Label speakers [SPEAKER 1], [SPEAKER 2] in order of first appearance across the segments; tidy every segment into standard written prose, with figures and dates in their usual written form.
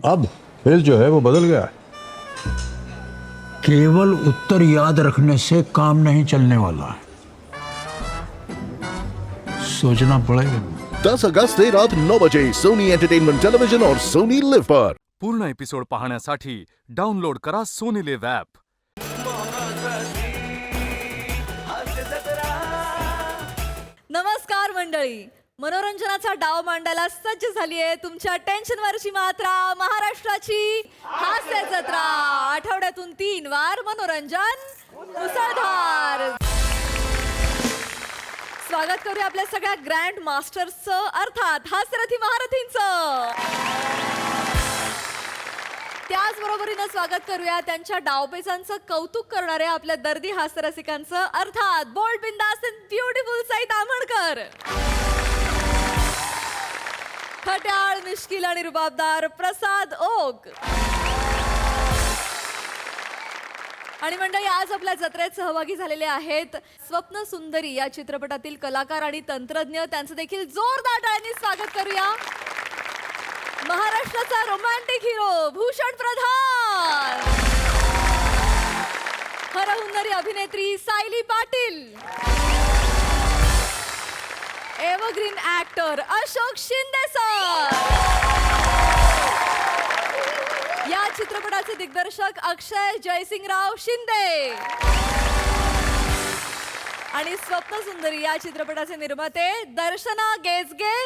[SPEAKER 1] अब खेल जो है वो बदल गया है।
[SPEAKER 2] केवल उत्तर याद रखने से काम नहीं चलने वाला, सोचना पड़ेगा।
[SPEAKER 3] 10 अगस्त से रात 9 बजे सोनी एंटरटेनमेंट टेलीविजन और सोनी लिव पर।
[SPEAKER 4] पूर्ण एपिसोड पाहण्यासाठी डाउनलोड करा सोनी लिव्ह ॲप.
[SPEAKER 5] नमस्कार मंडळी, मनोरंजनाचा डाव मांडायला सज्ज झाली आहे तुमच्या टेन्शनवरची मात्रा, महाराष्ट्राची हास्य जत्रा. आठवड्यातून 3 वार मनोरंजन मुसळधार. स्वागत करूया आपल्या सगळ्या ग्रँड मास्टर्सचं, अर्थात हास्यरथी महारथींचं. त्याचबरोबरीनं स्वागत करूया त्यांच्या डावपेचांचं कौतुक करणाऱ्या आपल्या दर्दी हास्यरसिकांचं, अर्थात बोल्ड, बिंदास अँड ब्युटिफुल सई ताम्हणकर. खट्याळ, मिश्किल आणि रुबाबदार प्रसाद ओक. आणि मंडळी, आज आपल्या जत्रेत सहभागी झालेले आहेत स्वप्न सुंदरी या चित्रपटातील कलाकार आणि तंत्रज्ञ. त्यांचं देखील जोरदार टाळ्यांनी स्वागत करूया. महाराष्ट्राचा रोमॅन्टिक हिरो भूषण प्रधान, हरहुन्नरी अभिनेत्री Sayali Patil, evergreen actor Ashok Shinde sir, या चित्रपटाचे दिग्दर्शक अक्षय जयसिंगराव शिंदे आणि स्वप्न सुंदरी या चित्रपटाचे निर्माते दर्शना गेजगे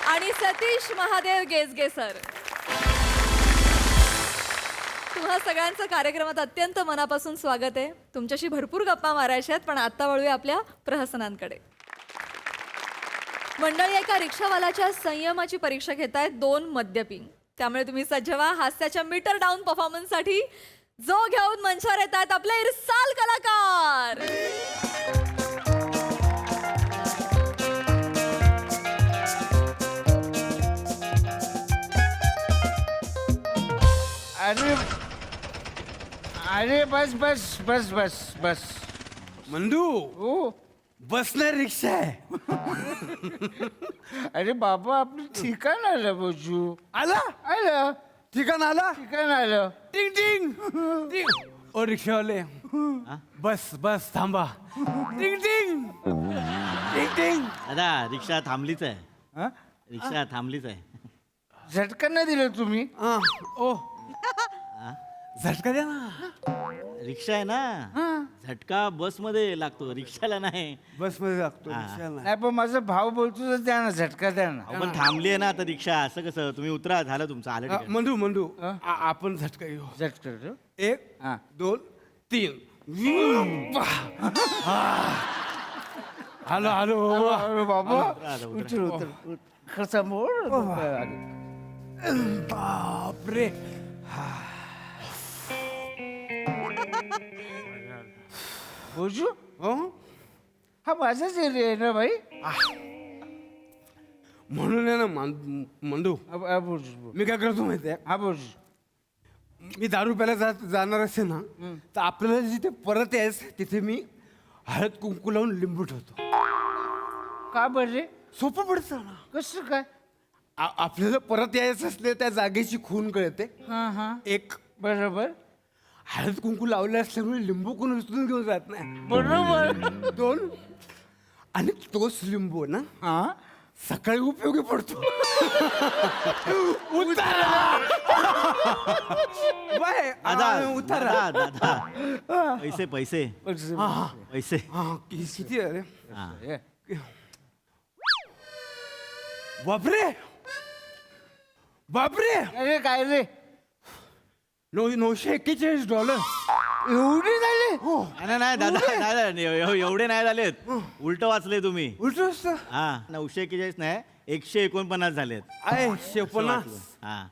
[SPEAKER 5] आणि सतीश महादेव गेजगे सर. तुम्हा सगळ्यांचं कार्यक्रमात अत्यंत मनापासून स्वागत आहे. तुमच्याशी भरपूर गप्पा मारायच्या आहेत, पण आता वळूया आपल्या प्रहसनांकडे. मंडळी, एका रिक्षावाल्याच्या संयमाची परीक्षा घेत आहेत 2 मद्यपी. त्यामुळे तुम्ही सज्ज व्हा हास्याच्या मीटर डाऊन परफॉर्मन्ससाठी. जो घेऊन मंचावर येत आहेत आपले इरसाल कलाकार.
[SPEAKER 6] अरे अरे बस बस बस बस बस
[SPEAKER 7] मंदू
[SPEAKER 6] ओ
[SPEAKER 7] बस ना रिक्षा आहे.
[SPEAKER 6] अरे बाबा, आपलं ठिकाण आलं बोजू.
[SPEAKER 7] आला
[SPEAKER 6] आलं
[SPEAKER 7] ठिकाण आला.
[SPEAKER 6] ठिकाण आलं.
[SPEAKER 7] टिंग टिंग टिंग. ओ रिक्षावाले, बस बस थांबा. टिंग टिंग टिंग टिंग.
[SPEAKER 8] दादा रिक्षा थांबलीच आहे.
[SPEAKER 6] हा?
[SPEAKER 8] रिक्षा थांबलीच आहे.
[SPEAKER 6] झटका नाही दिलं तुम्ही.
[SPEAKER 7] ओ झटका द्या ना.
[SPEAKER 8] रिक्षा आहे ना, झटका बस मध्ये लागतो, रिक्षाला नाही.
[SPEAKER 7] बस मध्ये लागतो
[SPEAKER 8] हा.
[SPEAKER 7] रिक्षाला.
[SPEAKER 6] नाही, पण माझा भाव बोलतो तर द्या ना, झटका द्या ना.
[SPEAKER 8] अहो, पण थांबली आहे ना आता रिक्षा, असं कसं? तुम्ही उतरा, झालं तुमचं, आलं ठिकाण.
[SPEAKER 7] मंदू मंदू
[SPEAKER 6] हा?
[SPEAKER 7] आपण झटका घेऊ.
[SPEAKER 6] झटका देऊ.
[SPEAKER 7] 1
[SPEAKER 6] हा.
[SPEAKER 7] 2 3. Hello hello.
[SPEAKER 6] अरे बाबा,
[SPEAKER 8] उतरा,
[SPEAKER 6] उतर उतर खर्चा मोड.
[SPEAKER 7] बापरे.
[SPEAKER 6] बोजू,
[SPEAKER 7] हो
[SPEAKER 6] हा माझाच एरिया आहे ना भाई.
[SPEAKER 7] म्हणून आहे ना मंदू,
[SPEAKER 6] बोजू,
[SPEAKER 7] मी काय करतो माहिती आहे?
[SPEAKER 6] हा बोजू.
[SPEAKER 7] मी दारू प्यायला जाणार असे ना, तर आपल्याला जिथे परत यायचं तिथे मी हळद कुंकू लावून लिंबू ठेवतो.
[SPEAKER 6] का बरे?
[SPEAKER 7] सोपं पडतं ना.
[SPEAKER 6] कसं काय?
[SPEAKER 7] आपल्याला परत यायचं असले त्या जागेची खून कळते.
[SPEAKER 6] हा हा,
[SPEAKER 7] एक
[SPEAKER 6] बरोबर
[SPEAKER 7] हळद कुंकू लावले असल्यामुळे लिंबू कोण उचलून घेऊन जात नाही.
[SPEAKER 6] बरोबर.
[SPEAKER 7] 2 आणि तोच लिंबू ना
[SPEAKER 6] हा,
[SPEAKER 7] सकाळी उपयोगी पडतो. उतारा बाय.
[SPEAKER 8] दादा
[SPEAKER 7] उतारा.
[SPEAKER 8] दादा दादा, पैसे पैसे पैसे.
[SPEAKER 7] किती अरे
[SPEAKER 8] हा.
[SPEAKER 7] बापरे बापरे.
[SPEAKER 6] अरे काय रे,
[SPEAKER 7] 941
[SPEAKER 6] एवढी झाली?
[SPEAKER 7] हो.
[SPEAKER 8] नाही नाही दादा, नाही, एवढे नाही झालेत, उलट वाचले तुम्ही.
[SPEAKER 7] उलट असतं.
[SPEAKER 8] हा, 941 नाही, 149 झालेत.
[SPEAKER 7] आहे
[SPEAKER 8] असं
[SPEAKER 7] 150.
[SPEAKER 8] वाचलं. हा.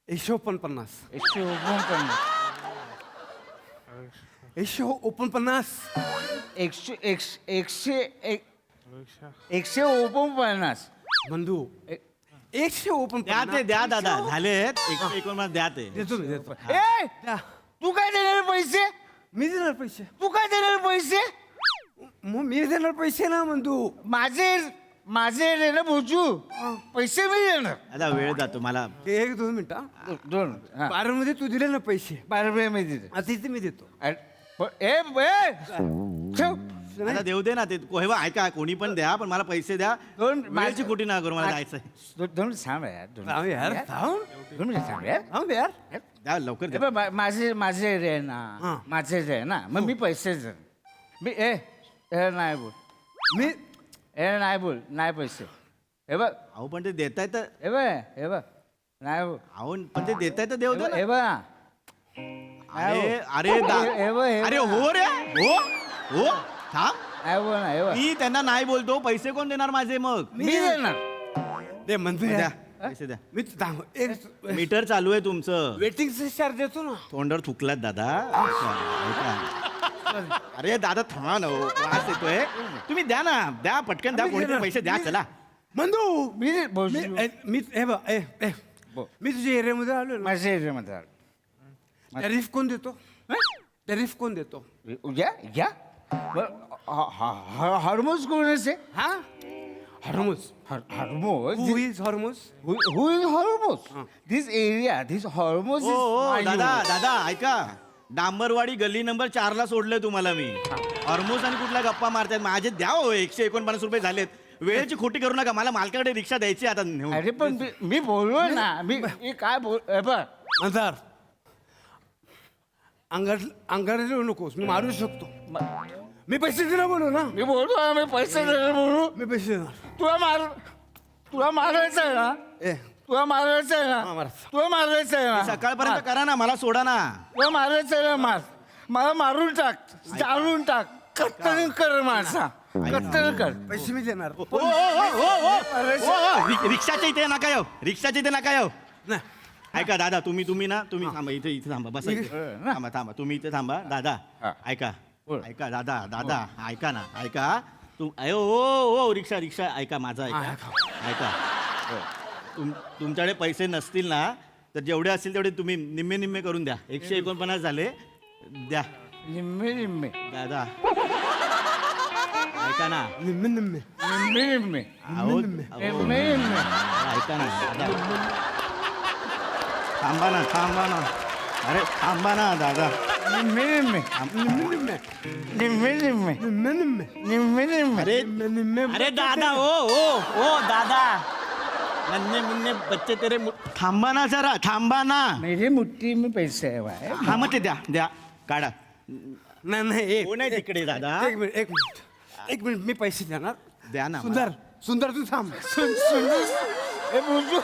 [SPEAKER 7] 149.
[SPEAKER 6] 149. 149.
[SPEAKER 7] बंधू
[SPEAKER 8] द्या
[SPEAKER 7] 149.
[SPEAKER 8] ते, द्या दादा, झालेत 149, द्या ते.
[SPEAKER 7] देतो मी देतो.
[SPEAKER 6] ए, तू काय देणार पैसे?
[SPEAKER 7] मी देणार पैसे.
[SPEAKER 6] तू काय देणार पैसे?
[SPEAKER 7] मग मी देणार पैसे ना बंधू.
[SPEAKER 6] माझे माझे रे ना बोजू पैसे मी देणार
[SPEAKER 8] आता वेळ जातो मला.
[SPEAKER 7] एक 2 मिनिटं
[SPEAKER 6] दोन
[SPEAKER 7] बारामध्ये तू दिले ना पैसे
[SPEAKER 6] बारा मी देते
[SPEAKER 7] आता इथे मी देतो
[SPEAKER 6] ठेव
[SPEAKER 8] आता देऊ दे ना ते हे बघ, ऐका कोणी पण द्या पण मला पैसे द्या.
[SPEAKER 6] दोन
[SPEAKER 8] वेळेची खोटी ना करू, मला जायचंय.
[SPEAKER 6] दोन थांब यार
[SPEAKER 7] थांब यार, थांब.
[SPEAKER 6] दोन मिनिट थांब यार
[SPEAKER 7] थांब यार.
[SPEAKER 8] द्या लवकर
[SPEAKER 6] हे
[SPEAKER 8] द्या.
[SPEAKER 6] बघ, माझे रे
[SPEAKER 7] हा.
[SPEAKER 6] ना माझे रे ना मग मी पैसे दे मी नाही बोल
[SPEAKER 7] मी
[SPEAKER 6] नाही बोल नाही पैसे हे बघ
[SPEAKER 8] अहो पण ते देताय तर
[SPEAKER 6] हे बघ नाही बोल
[SPEAKER 8] अहो पण ते देताय तर देऊ दे ना.
[SPEAKER 6] हे बघ
[SPEAKER 8] अरे अरे अरे हो रे हो हो थांब.
[SPEAKER 6] नाही बोल ना हे बघ
[SPEAKER 8] मी त्यांना नाही बोलतो, पैसे कोण देणार माझे मग?
[SPEAKER 6] मी देणार
[SPEAKER 7] दे मंत्री
[SPEAKER 8] द्या पैसे द्या.
[SPEAKER 7] मी थांब एक
[SPEAKER 8] मीटर चालू आहे तुमचं.
[SPEAKER 7] वेटिंगचे चार्ज देतो ना.
[SPEAKER 8] तोंडावर थुकलात दादा. ऐका. अरे दादा थांबा ना हो. त्रास येतोय. तुम्ही द्या ना, द्या पटकन द्या, कोणीतरी पैसे द्या चला.
[SPEAKER 7] मंदू
[SPEAKER 6] मी बोल
[SPEAKER 7] मी हे बघ
[SPEAKER 6] बोल.
[SPEAKER 7] मी तुझ्या एरियामध्ये आलो ना.
[SPEAKER 6] माझ्या एरियामध्ये
[SPEAKER 7] टॅरिफ कोण देतो? टॅरिफ कोण देतो?
[SPEAKER 6] उद्या घ्या हॉर्मोन्स कोण असे
[SPEAKER 7] हा hormones.
[SPEAKER 6] Hormones
[SPEAKER 7] who is hormones?
[SPEAKER 6] who is hormones this area this hormones
[SPEAKER 8] ओ
[SPEAKER 6] is
[SPEAKER 8] ओ
[SPEAKER 6] my
[SPEAKER 8] दादा
[SPEAKER 6] unit.
[SPEAKER 8] दादा ऐका. डांबरवाडी गल्ली नंबर 4 सोडलंय तुम्हाला मी. हॉर्मोस आणि कुठल्या गप्पा मारतायत माझे? द्या हो, 149 रुपये झालेत. वेळेची खोटी करू नका, मला मालकाकडे रिक्षा द्यायची आता नेऊन.
[SPEAKER 6] अरे पण मी बोललो ना मी काय बोल बघ
[SPEAKER 7] मंदार अंगार येऊ नकोस, मी मारू शकतो. मी पैसे देणार बोलू ना.
[SPEAKER 6] मी बोलतो ना, मी पैसे देणार बोलू
[SPEAKER 7] मी पैसे देणार.
[SPEAKER 6] तुला मारायचं आहे ना
[SPEAKER 7] ए
[SPEAKER 6] तुला मारायचं आहे
[SPEAKER 7] हा,
[SPEAKER 6] ना
[SPEAKER 7] मारायचं.
[SPEAKER 6] तुला मारायचं आहे ना
[SPEAKER 8] सकाळपर्यंत करा ना, मला सोडा ना.
[SPEAKER 6] तुला मारायचं आहे ना मला मारून टाक जाळून टाक कत्तल कर माझा कत्तल कर
[SPEAKER 7] पैसे मी देणार.
[SPEAKER 8] ओ, ओ, ओ, ओ, ओ, ओ, ओ, रिक्षाच्या इथे नका येऊ, रिक्षाच्या इथे नका येऊ.
[SPEAKER 7] नाही.
[SPEAKER 8] ऐका दादा, तुम्ही ना तुम्ही थांबा इथे इथे थांबा बस थांबा थांबा तुम्ही इथे थांबा दादा.
[SPEAKER 6] हा.
[SPEAKER 8] ऐका
[SPEAKER 6] बोल.
[SPEAKER 8] ऐका दादा ऐका ना ऐका. अयो ओ रिक्षा रिक्षा ऐका माझा ऐका ऐका. तुमच्याकडे पैसे नसतील ना तर जेवढे असतील तेवढे तुम्ही निम्मे निम्मे करून द्या. 149 झाले द्या
[SPEAKER 6] निम्मे निम्मे
[SPEAKER 8] दादा. ऐका ना
[SPEAKER 7] निम्मे निम्मे.
[SPEAKER 6] निम्मे निम्मे
[SPEAKER 8] अहो, अहो,
[SPEAKER 6] निम्मे निम्मे
[SPEAKER 8] ऐका ना दादा. थांबा ना अरे थांबा ना दादा.
[SPEAKER 6] निम्मे निम्मे
[SPEAKER 7] निम्मे निम्मे.
[SPEAKER 6] निम्मे निम्मे
[SPEAKER 7] निम्मे निम्मे.
[SPEAKER 6] निम्मे निम्मे
[SPEAKER 8] अरे
[SPEAKER 7] निम्मे निम्मे.
[SPEAKER 8] अरे दादा ओ दादा. नन्हे मुन्ने बच्चे तेरे थांबा ना जरा, थांबा ना.
[SPEAKER 6] मेरी मुट्ठी में पैसे है भाई
[SPEAKER 8] हा मग ते द्या काढा.
[SPEAKER 7] नाही नाही एक
[SPEAKER 8] कोण आहे तिकडे दादा?
[SPEAKER 7] एक मिनिट मी पैसे देणार.
[SPEAKER 8] द्या ना
[SPEAKER 7] सुंदर तू थांब.
[SPEAKER 6] ए बुजू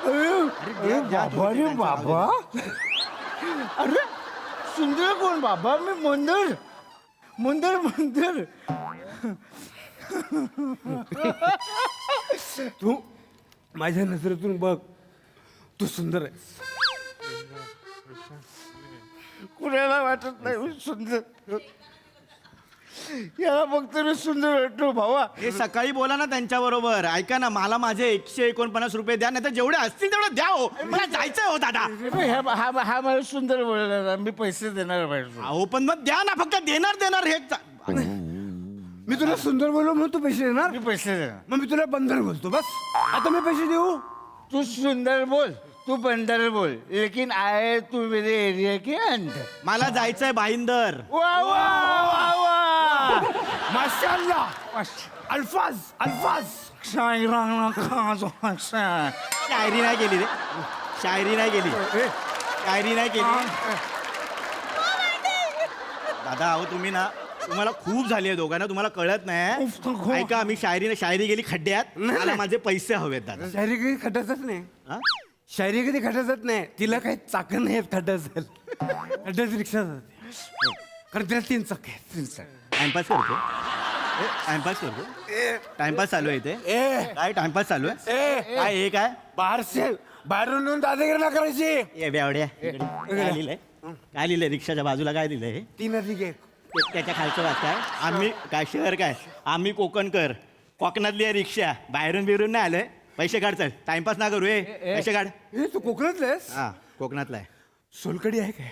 [SPEAKER 6] अरे बाबा रे बाबा अरे सुंदर कोण बाबा मी मंदर
[SPEAKER 7] तू माझ्या नजरेतून बघ, तू सुंदर आहेस.
[SPEAKER 6] कुणाला वाटत नाही मी सुंदर याला फक्त मी सुंदर वाटतो भावा
[SPEAKER 8] हे सकाळी बोला ना त्यांच्या बरोबर. ऐका ना, मला माझे 149 रुपये द्या, नाही तर जेवढे असतील तेवढे द्या हो. मला जायचंय हो दादा.
[SPEAKER 6] हा मला सुंदर बोलला ना मी पैसे देणार पाहिजे
[SPEAKER 8] अहो पण मग द्या ना, फक्त देणार हे.
[SPEAKER 7] मी तुला सुंदर बोललो म्हणून तू पैसे देणार.
[SPEAKER 6] मी पैसे देणार
[SPEAKER 7] मग मी तुला बंदर बोलतो बस. आता मी पैसे देऊ.
[SPEAKER 6] तू सुंदर बोल तू बंदर बोल लेकिन आए तू मेरे एरिया के अंदर
[SPEAKER 8] मला जायचंय भाईंदर.
[SPEAKER 6] वा वा वा वा
[SPEAKER 7] माशाल्लाह. अल्फाज
[SPEAKER 6] शायरी
[SPEAKER 8] शायरी नाही केली रे, शायरी नाही केली. दादा अहो तुम्ही ना, तुम्हाला खूप झाली आहे दोघांना, तुम्हाला कळत नाही. ऐका मी शायरी गेली खड्ड्यात. मला माझे पैसे हवेत दादा.
[SPEAKER 7] शायरी कधी खड्ड्यातच नाही.
[SPEAKER 8] हा?
[SPEAKER 7] शायरी कधी खड्ड्यातच नाही. तिला काही चाकं नाही खड्ड्यात जाईल. खड्ड्यात रिक्षा जाते कारण तिला 3 चाक आहेत.
[SPEAKER 8] टाइमपास करतो टाइमपास चालू आहे इथे. काय टाइमपास चालू आहे? काय हे काय
[SPEAKER 7] बाहेरून येऊन दादागिरी करायची.
[SPEAKER 8] ए बेवड्या काय लिहिलंय रिक्षाच्या बाजूला काय लिहिलंय?
[SPEAKER 7] 3 अधिक 1.
[SPEAKER 8] त्याच्या खालचं वाचताय. आम्ही काय शहर काय, आम्ही कोकणकर, कोकणातली आहे रिक्षा. बाहेरून बिरून नाही आलोय. पैसे काढ चल, टाइमपास ना करू. पैसे काढ.
[SPEAKER 7] तू कोकणातलं आहेस?
[SPEAKER 8] हा कोकणातला आहे.
[SPEAKER 7] सोलकडी आहे काय?